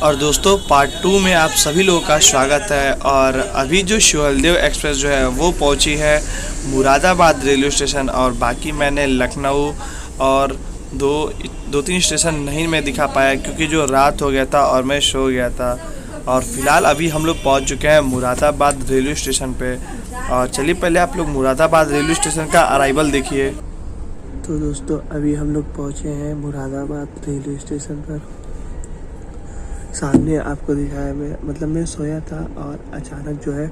और दोस्तों पार्ट 2 में आप सभी लोगों का स्वागत है। और अभी जो सुहेलदेव एक्सप्रेस जो है वो पहुंची है मुरादाबाद रेलवे स्टेशन, और बाकी मैंने लखनऊ और दो तीन स्टेशन नहीं मैं दिखा पाया क्योंकि जो रात हो गया था और मैं सो गया था। और फिलहाल अभी हम लोग पहुंच चुके हैं मुरादाबाद रेलवे स्टेशन पे। और चलिए पहले आप लोग मुरादाबाद रेलवे स्टेशन का अराइवल देखिए। तो दोस्तों अभी हम लोग पहुंचे हैं मुरादाबाद रेलवे स्टेशन पर। सामने आपको दिखाया मैं सोया था और अचानक जो है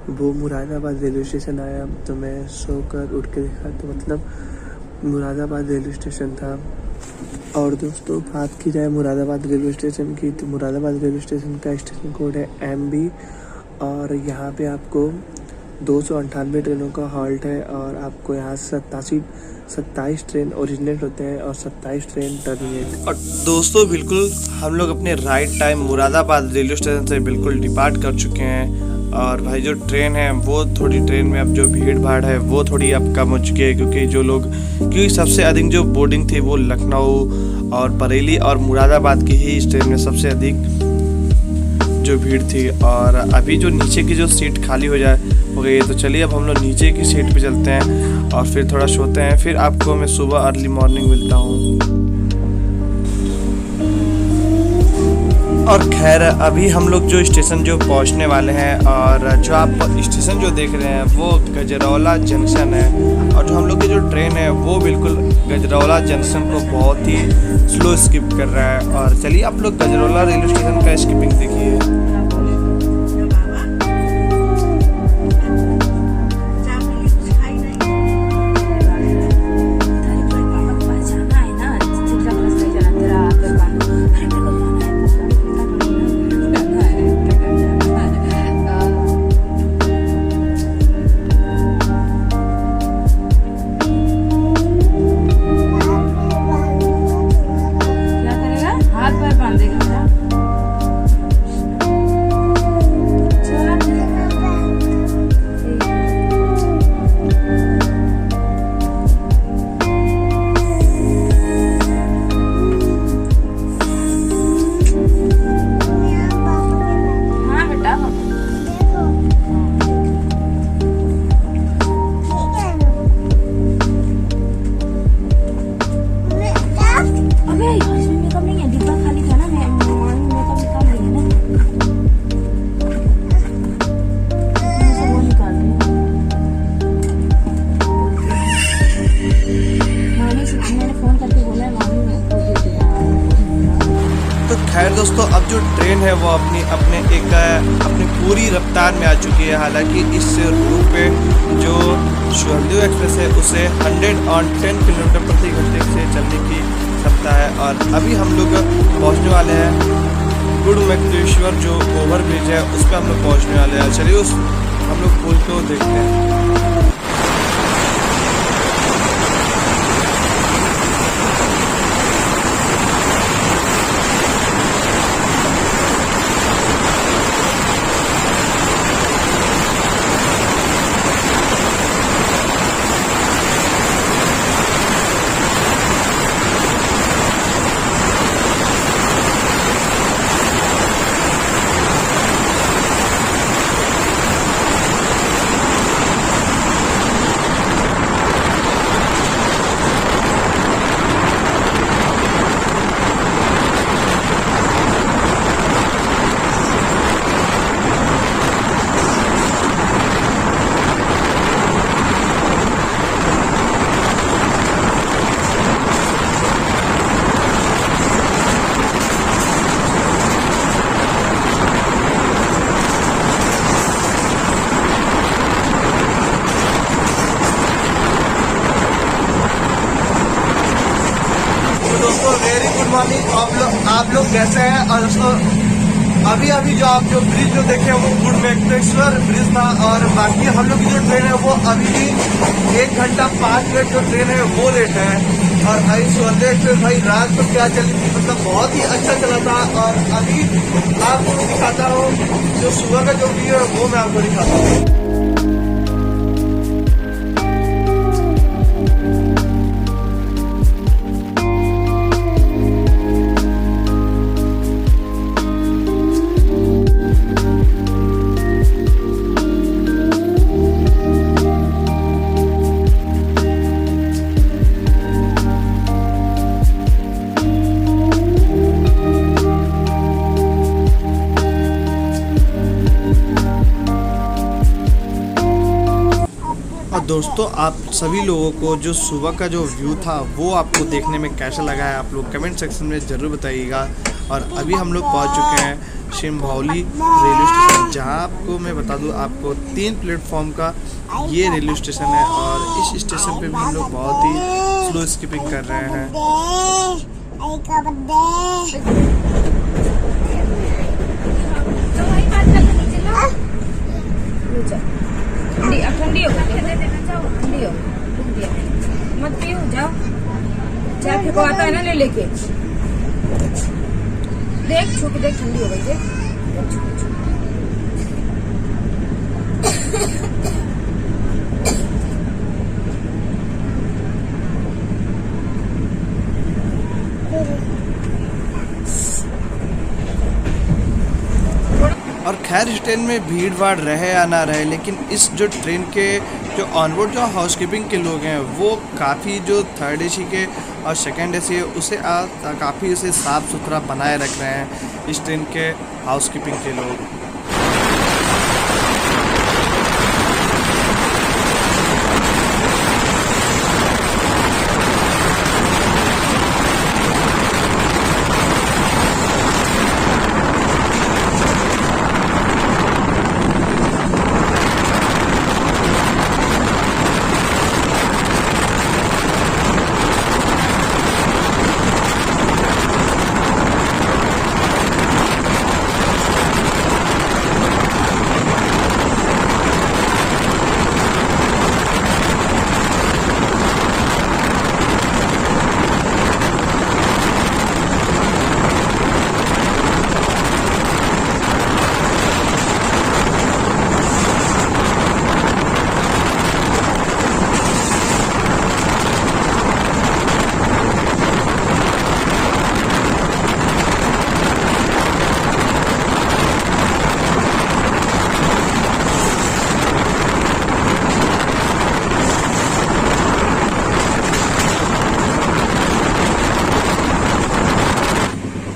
वो मुरादाबाद रेलवे स्टेशन आया, तो मैं सोकर उठ के देखा तो मुरादाबाद रेलवे स्टेशन था। और दोस्तों बात की जाए मुरादाबाद रेलवे स्टेशन की, तो मुरादाबाद रेलवे स्टेशन का स्टेशन कोड है MB। और यहाँ पे आपको 298 ट्रेनों का हॉल्ट है और आपको यहाँ से 27 ट्रेन ओरिजिनेट होते हैं और 27 ट्रेन टर्मिनेट। और दोस्तों बिल्कुल हम लोग अपने right time Moradabad railway station से बिल्कुल डिपार्ट कर चुके हैं। और भाई जो ट्रेन है वो थोड़ी ट्रेन में अब जो भीड़ भाड़ है वो थोड़ी अब कम हो चुकी है, क्योंकि सबसे अधिक जो बोर्डिंग थी वो लखनऊ और बरेली और मुरादाबाद की ही इस ट्रेन में सबसे अधिक जो भीड़ थी। और अभी जो नीचे की जो सीट खाली हो गई है, तो चलिए अब हम लोग नीचे की सीट पे चलते हैं और फिर थोड़ा सोते हैं। फिर आपको मैं सुबह अर्ली मॉर्निंग मिलता हूँ। और खैर अभी हम लोग जो स्टेशन जो पहुंचने वाले हैं, और जो आप स्टेशन जो देख रहे हैं वो गजरौला जंक्शन है। और जो हम लोग की जो ट्रेन है वो बिल्कुल गजरौला जंक्शन को बहुत ही स्लो स्किप कर रहा है। और चलिए आप लोग गजरौला रेलवे स्टेशन का स्किपिंग देखिए। खैर दोस्तों अब जो ट्रेन है वो अपनी पूरी रफ्तार में आ चुकी है। हालांकि इस रूट पे जो सुहेलदेव एक्सप्रेस है उसे 110 किलोमीटर प्रति घंटे से चलने की क्षमता है। और अभी हम लोग पहुंचने वाले हैं गुड़मुक्तेश्वर जो ओवरब्रिज है उस पर हम लोग पहुंचने वाले हैं। चलिए हम लोग पुल को देखते हैं। आप लोग कैसे हैं। और दोस्तों अभी जो आप जो ब्रिज जो देखे वो गुड़मुक्तेश्वर ब्रिज था। और बाकी हम लोग की जो ट्रेन है वो अभी भी 1 घंटा 5 मिनट जो ट्रेन है वो लेट है। और भाई सुहेलदेव एक्सप्रेस भाई रात को क्या चली थी, बहुत ही अच्छा चला था। और अभी आपको दिखाता हूँ जो सुबह का जो व्यू है वो मैं आपको दिखाता हूँ। दोस्तों, आप सभी लोगों को जो सुबह का जो व्यू था वो आपको देखने में कैसा लगा है, आप लोग कमेंट सेक्शन में ज़रूर बताइएगा। और अभी हम लोग पहुंच चुके हैं शिमभौली रेलवे स्टेशन, जहां आपको मैं बता दूं, आपको 3 प्लेटफॉर्म का ये रेलवे स्टेशन है। और इस स्टेशन पे भी हम लोग बहुत ही स्लो स्किपिंग कर रहे हैं। ठंडी हो ठंडी हो मत पियो, जाओ चाय फेंको आता है ना, ले लेके देख, छू के देख, ठंडी हो गई देख। और खैर, इस ट्रेन में भीड़ भाड़ रहे या ना रहे, लेकिन इस जो ट्रेन के जो ऑनबोर्ड जो हाउसकीपिंग के लोग हैं वो काफ़ी, जो थर्ड एसी के और सेकंड एसी है उसे काफ़ी उसे साफ़ सुथरा बनाए रख रहे हैं इस ट्रेन के हाउसकीपिंग के लोग।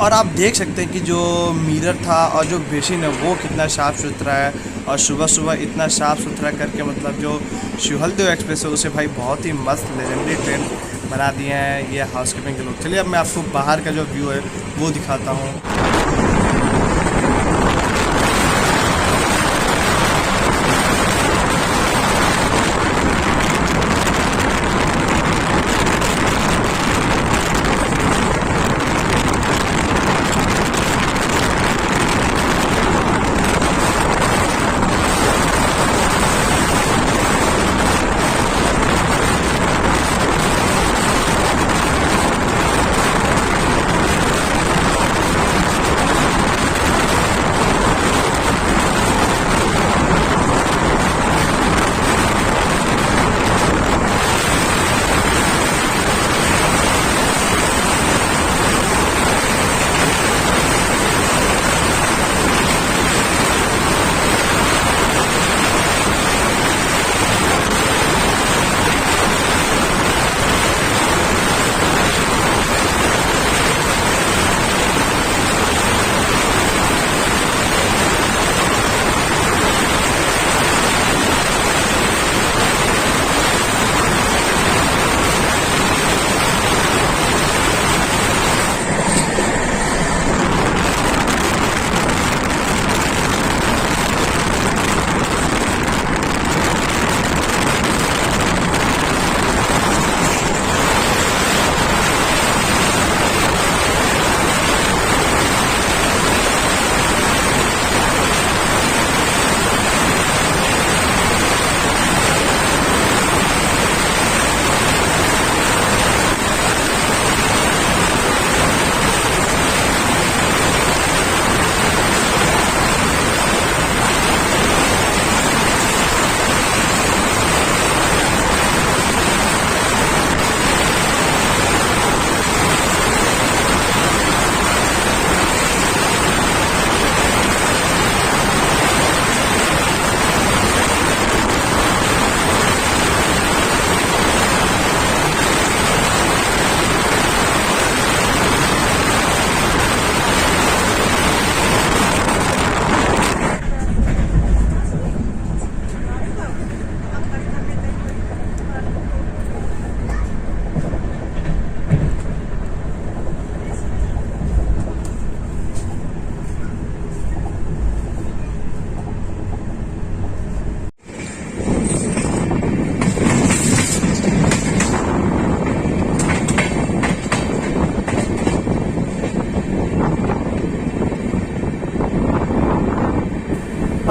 और आप देख सकते हैं कि जो मिरर था और जो बेसिन है वो कितना साफ़ सुथरा है। और सुबह सुबह इतना साफ़ सुथरा करके, मतलब जो शिवहलदेव एक्सप्रेस है उसे भाई बहुत ही मस्त लेजेंडरी ट्रेन बना दिए हैं ये हाउसकीपिंग के लोग। चलिए अब मैं आपको बाहर का जो व्यू है वो दिखाता हूँ।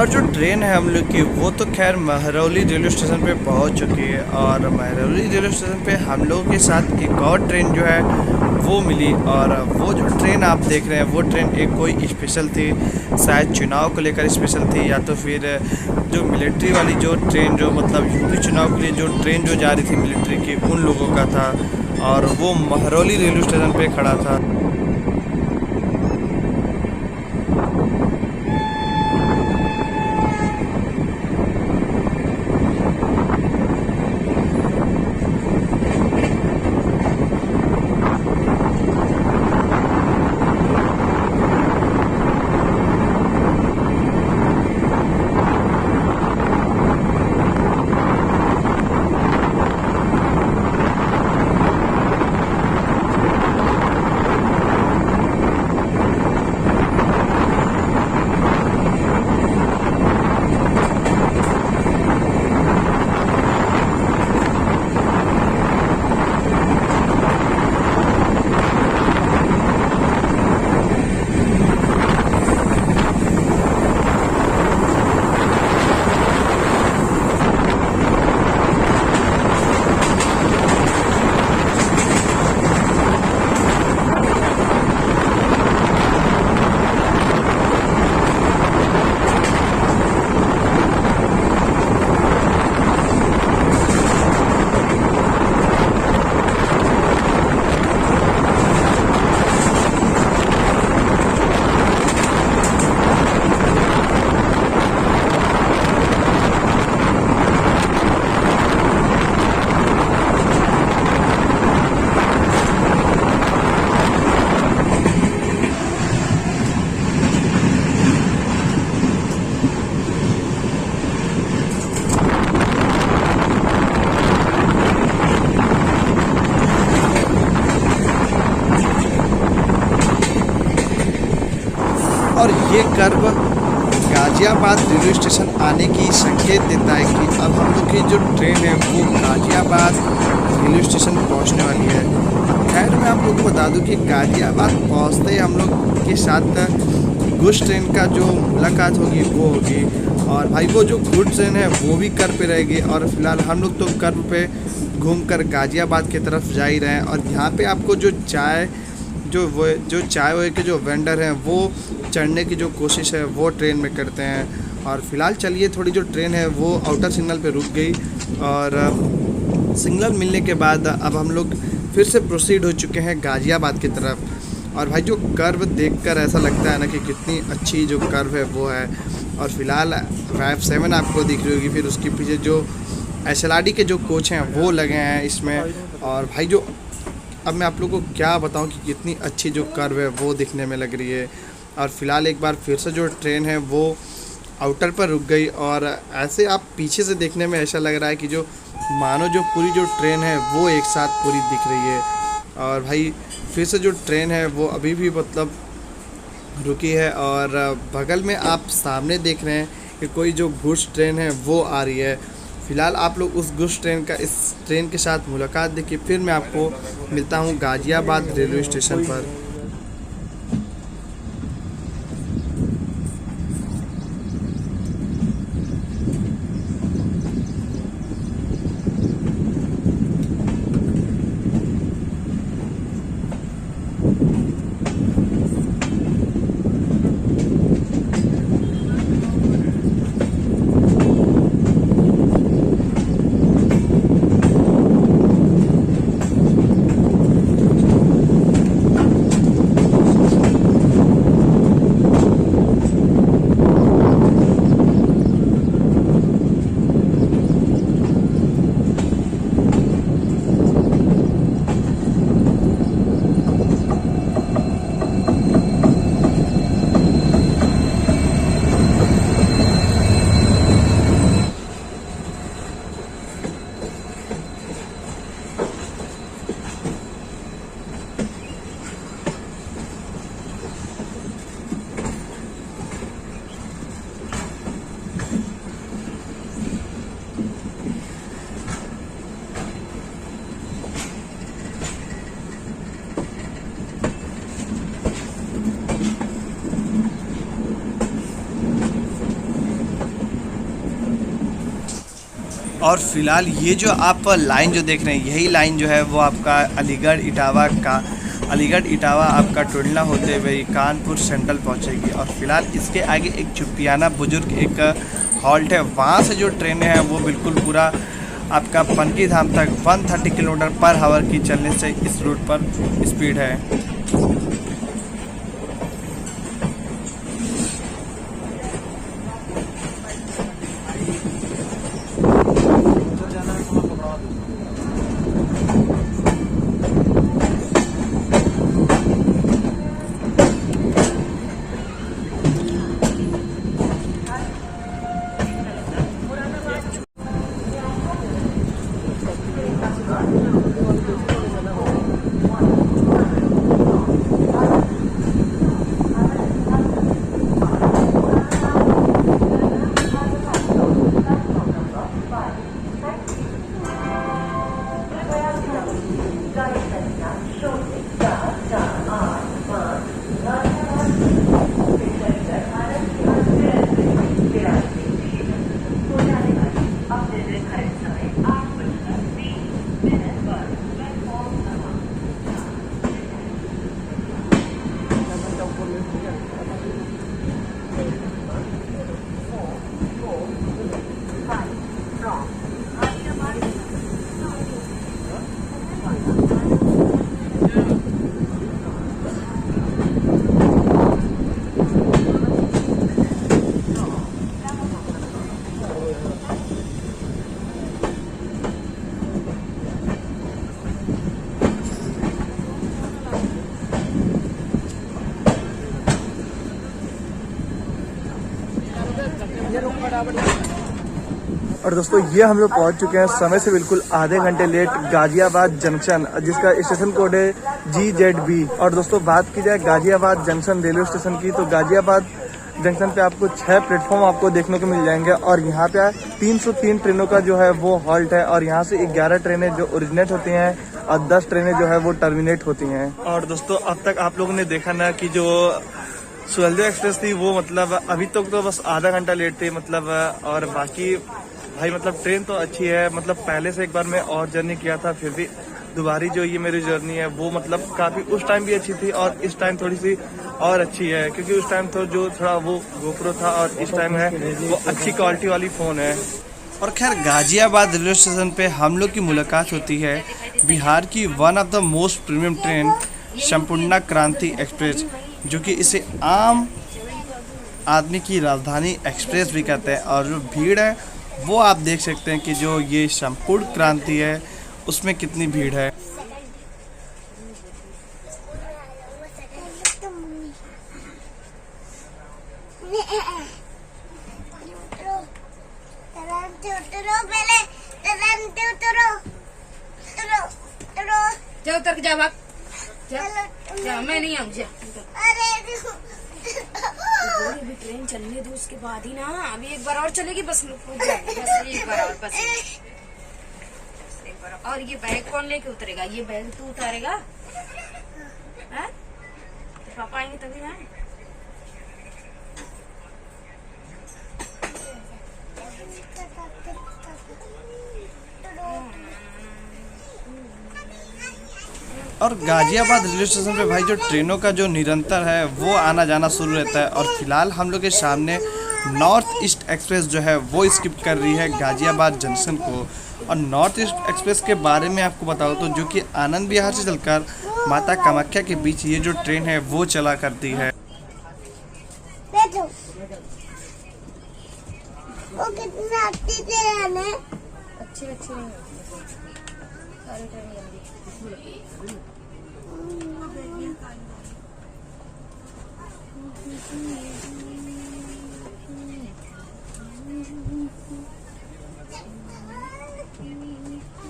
और जो ट्रेन है हम लोग की वो तो खैर महरौली रेलवे स्टेशन पे पहुंच चुकी है। और महरौली रेलवे स्टेशन पे हम लोगों के साथ एक और ट्रेन जो है वो मिली। और वो जो ट्रेन आप देख रहे हैं वो ट्रेन एक कोई स्पेशल थी, शायद चुनाव को लेकर स्पेशल थी, या तो फिर जो मिलिट्री वाली जो ट्रेन जो मतलब यूपी चुनाव के लिए जो ट्रेन जो जा रही थी मिलिट्री की उन लोगों का था। और वो महरौली रेलवे स्टेशन पे खड़ा था। और ये कर्व गाज़ियाबाद रेलवे स्टेशन आने की संकेत देता है कि अब हम लोग की जो ट्रेन है वो गाज़ियाबाद रेलवे स्टेशन पहुंचने वाली है। खैर मैं आप लोग को बता दूं कि गाज़ियाबाद पहुंचते ही हम लोग के साथ गुड्स ट्रेन का जो मुलाकात होगी वो होगी। और भाई वो जो गुड्स ट्रेन है वो भी कर्व पे रहेगी। और फिलहाल हम लोग तो कर्व पे घूमकर गाज़ियाबाद की तरफ जा ही रहे हैं। और यहाँ पे आपको जो चाय वाय के जो वेंडर हैं वो चढ़ने की जो कोशिश है वो ट्रेन में करते हैं। और फिलहाल चलिए, थोड़ी जो ट्रेन है वो आउटर सिग्नल पे रुक गई और सिग्नल मिलने के बाद अब हम लोग फिर से प्रोसीड हो चुके हैं गाज़ियाबाद की तरफ। और भाई जो कर्व देखकर ऐसा लगता है ना कि कितनी अच्छी जो कर्व है वो है। और फिलहाल वाइफ 7 आपको दिख रही होगी, फिर उसके पीछे जो SLRD के जो कोच हैं वो लगे हैं इसमें। और भाई जो अब मैं आप लोगों को क्या बताऊं कि कितनी अच्छी जो कर्व है वो दिखने में लग रही है। और फिलहाल एक बार फिर से जो ट्रेन है वो आउटर पर रुक गई। और ऐसे आप पीछे से देखने में ऐसा लग रहा है कि जो मानो जो पूरी जो ट्रेन है वो एक साथ पूरी दिख रही है। और भाई फिर से जो ट्रेन है वो अभी भी मतलब रुकी है। और बगल में आप सामने देख रहे हैं कि कोई जो गुड्स ट्रेन है वो आ रही है। फ़िलहाल आप लोग उस गुड्स ट्रेन का इस ट्रेन के साथ मुलाकात देखिए, फिर मैं आपको मिलता हूँ गाज़ियाबाद रेलवे स्टेशन पर। और फिलहाल ये जो आप लाइन जो देख रहे हैं, यही लाइन जो है वो आपका अलीगढ़ इटावा आपका टुंडला होते हुए कानपुर सेंट्रल पहुंचेगी। और फिलहाल इसके आगे एक चुपियाना बुजुर्ग एक हॉल्ट है, वहाँ से जो ट्रेनें हैं वो बिल्कुल पूरा आपका पनकी धाम तक 130 किलोमीटर पर आवर की चलने से इस रूट पर स्पीड है। और दोस्तों ये हम लोग पहुंच चुके हैं समय से बिल्कुल आधे घंटे लेट गाजियाबाद जंक्शन, जिसका स्टेशन कोड है GZB। और दोस्तों बात की जाए गाजियाबाद जंक्शन रेलवे स्टेशन की, तो गाजियाबाद जंक्शन पे आपको 6 प्लेटफॉर्म आपको देखने को मिल जाएंगे। और यहाँ पे 303 ट्रेनों का जो है वो हॉल्ट है। और यहाँ से 11 ट्रेनें जो ओरिजिनेट होती हैं और 10 ट्रेनें जो है वो टर्मिनेट होती हैं। और दोस्तों अब तक आप लोगों ने देखा ना कि जो सुहेलदेव एक्सप्रेस थी वो मतलब अभी तक तो बस आधा घंटा लेट थी मतलब। और बाकी भाई मतलब ट्रेन तो अच्छी है, मतलब पहले से एक बार मैं और जर्नी किया था, फिर भी दोबारी जो ये मेरी जर्नी है वो मतलब काफ़ी उस टाइम भी अच्छी थी और इस टाइम थोड़ी सी और अच्छी है, क्योंकि उस टाइम तो जो थोड़ा वो GoPro था और इस टाइम है वो अच्छी क्वालिटी वाली फ़ोन है। और खैर गाजियाबाद रेलवे स्टेशन पे हम लोग की मुलाकात होती है बिहार की one of the most premium train संपूर्ण क्रांति एक्सप्रेस, जो कि इसे आम आदमी की राजधानी एक्सप्रेस भी कहते हैं। और जो भीड़ है वो आप देख सकते हैं कि जो ये संपूर्ण क्रांति है उसमें कितनी भीड़ है। जा उतर के जा भाग जा, मैं नहीं आऊँ। अभी ट्रेन चलने दो, उसके बाद ही ना, अभी एक बार और चलेगी बस, बस एक बार और, बस एक बार और। ये बैग कौन लेके उतरेगा? ये बैग तू उतारेगा? तो पापा आएंगे तभी ना। और गाजियाबाद रेलवे स्टेशन पे भाई जो ट्रेनों का जो निरंतर है वो आना जाना शुरू रहता है। और फिलहाल हम लोग के सामने नॉर्थ ईस्ट एक्सप्रेस जो है वो स्किप कर रही है गाजियाबाद जंक्शन को। और नॉर्थ ईस्ट एक्सप्रेस के बारे में आपको बताओ तो जो कि आनंद विहार से चलकर माता कामाख्या के बीच ये जो ट्रेन है वो चला करती है। वो कितनी अच्छी ट्रेन है, अच्छी नहीं सारी ट्रेन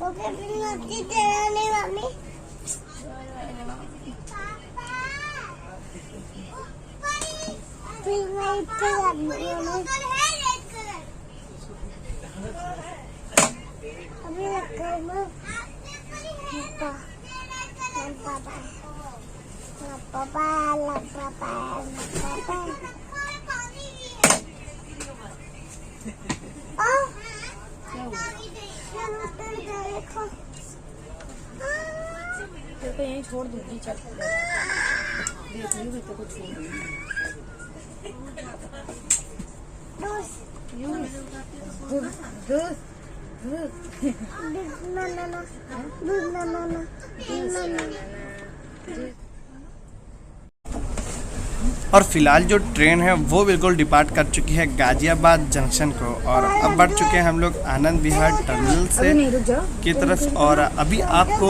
वो कितनी अच्छी ट्रेन है मम्मी। फिर मैं इतना अभी नहीं छोड़ दूंगी, चल देख ली मैं तो कुछ छोड़ दूंगी। और फिलहाल जो ट्रेन है वो बिल्कुल डिपार्ट कर चुकी है गाजियाबाद जंक्शन को, और अब बढ़ चुके हैं हम लोग आनंद विहार टर्मिनल से की तरफ। और अभी आपको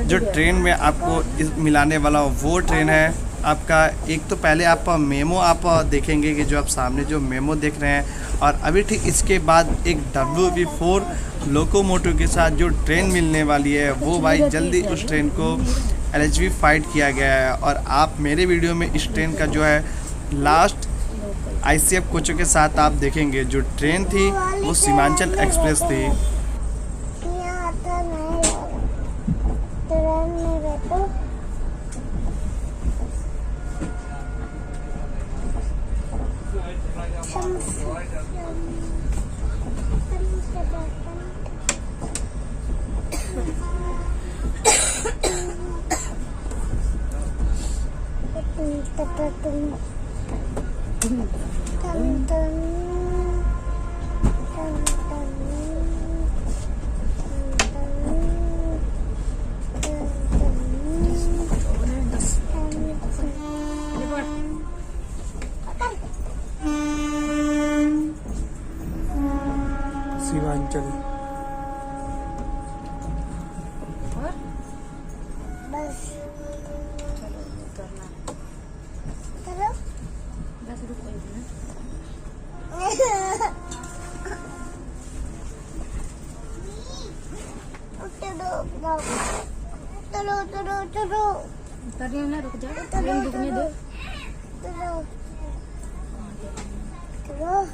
जो ट्रेन में आपको मिलाने वाला वो ट्रेन है आपका, एक तो पहले आप मेमो आप देखेंगे कि जो आप सामने जो मेमो देख रहे हैं, और अभी ठीक इसके बाद एक WV4 लोकोमोटिव के साथ जो ट्रेन मिलने वाली है वो भाई जल्दी उस ट्रेन को LHV फाइट किया गया है। और आप मेरे वीडियो में इस ट्रेन का जो है लास्ट ICF कोचों के साथ आप देखेंगे। जो ट्रेन थी वो सीमांचल एक्सप्रेस थी। सीमांचल बस चलो उतरना, चलो बस रुको एक मिनट। चलो चलो चलो उतरने में ना, रुक जा, ट्रेन रुकने दो। चलो चलो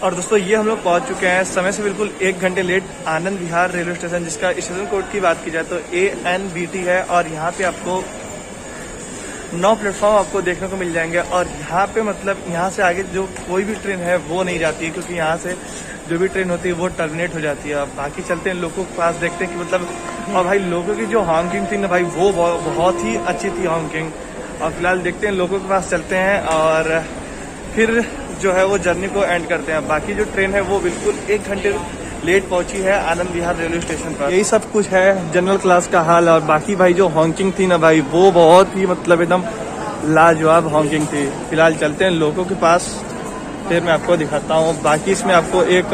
और दोस्तों ये हम लोग पहुंच चुके हैं समय से बिल्कुल 1 घंटे late Anand Vihar railway station, जिसका स्टेशन कोड की बात की जाए तो ANBT है। और यहाँ पे आपको 9 प्लेटफॉर्म आपको देखने को मिल जाएंगे। और यहाँ पे मतलब यहाँ से आगे जो कोई भी ट्रेन है वो नहीं जाती है, क्योंकि यहाँ से जो भी ट्रेन होती है वो टर्मिनेट हो जाती है। अब बाकी चलते हैं लोगों के पास, देखते हैं कि मतलब, और भाई लोगों की जो हॉन्किंग थी ना भाई वो बहुत ही अच्छी थी हॉन्किंग। और फिलहाल देखते हैं लोगों के पास चलते हैं और फिर जो है वो जर्नी को एंड करते हैं। बाकी जो ट्रेन है वो बिल्कुल 1 घंटे लेट पहुंची है आनंद विहार रेलवे स्टेशन पर। यही सब कुछ है जनरल क्लास का हाल। और बाकी भाई जो हॉन्किंग थी ना भाई वो बहुत ही मतलब एकदम लाजवाब हॉन्किंग थी। फिलहाल चलते हैं लोगों के पास, फिर मैं आपको दिखाता हूँ। बाकी इसमें आपको एक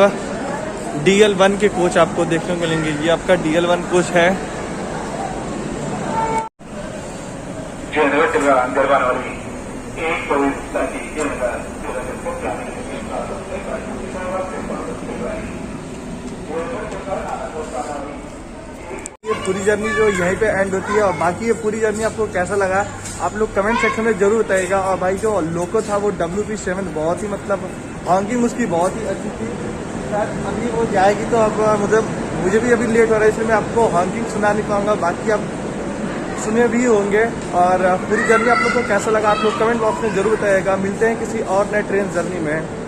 DL1 के कोच आपको देखने को मिलेंगे। ये आपका DL1 कोच है। ये पूरी जर्नी जो यहीं पे एंड होती है, और बाकी ये पूरी जर्नी आपको कैसा लगा आप लोग कमेंट सेक्शन में जरूर बताइएगा। और भाई जो लोको था वो WP7 बहुत ही मतलब हॉकिंग उसकी बहुत ही अच्छी थी। शायद अभी वो जाएगी तो अब मतलब मुझे भी अभी लेट हो रहा है, इसलिए मैं आपको हॉकिंग सुना नहीं पाऊंगा, बाकी आप सुने भी होंगे। और पूरी जर्नी आप लोग को कैसा लगा आप लोग कमेंट बॉक्स में जरूर बताइएगा। मिलते हैं किसी और नए ट्रेन जर्नी में।